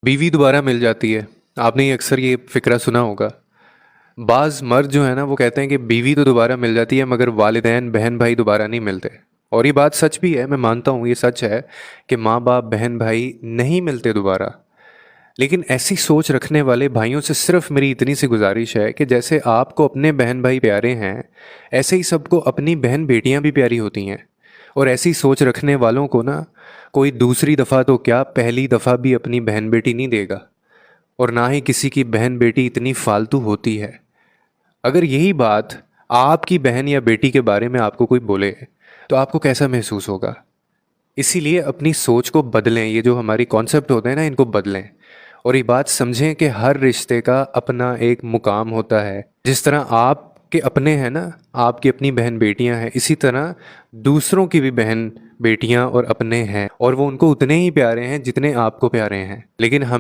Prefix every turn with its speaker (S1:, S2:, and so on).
S1: बीवी दोबारा मिल जाती है। आपने ये अक्सर ये फ़िक्रा सुना होगा। बाज़ मर्द जो है ना वो कहते हैं कि बीवी तो दोबारा मिल जाती है मगर वालिदैन बहन भाई दोबारा नहीं मिलते। और ये बात सच भी है, मैं मानता हूँ ये सच है कि माँ बाप बहन भाई नहीं मिलते दोबारा। लेकिन ऐसी सोच रखने वाले भाइयों से सिर्फ मेरी इतनी सी गुजारिश है कि जैसे आपको अपने बहन भाई प्यारे हैं, ऐसे ही सबको अपनी बहन बेटियां भी प्यारी होती हैं। और ऐसी सोच रखने वालों को ना कोई दूसरी दफ़ा तो क्या पहली दफ़ा भी अपनी बहन बेटी नहीं देगा। और ना ही किसी की बहन बेटी इतनी फालतू होती है। अगर यही बात आपकी बहन या बेटी के बारे में आपको कोई बोले तो आपको कैसा महसूस होगा। इसीलिए अपनी सोच को बदलें, ये जो हमारी कॉन्सेप्ट होते हैं ना इनको बदलें। और ये बात समझें कि हर रिश्ते का अपना एक मुकाम होता है। जिस तरह आपके अपने हैं ना, आपकी अपनी बहन बेटियां हैं, इसी तरह दूसरों की भी बहन बेटियां और अपने हैं, और वो उनको उतने ही प्यारे हैं जितने आपको प्यारे हैं। लेकिन हम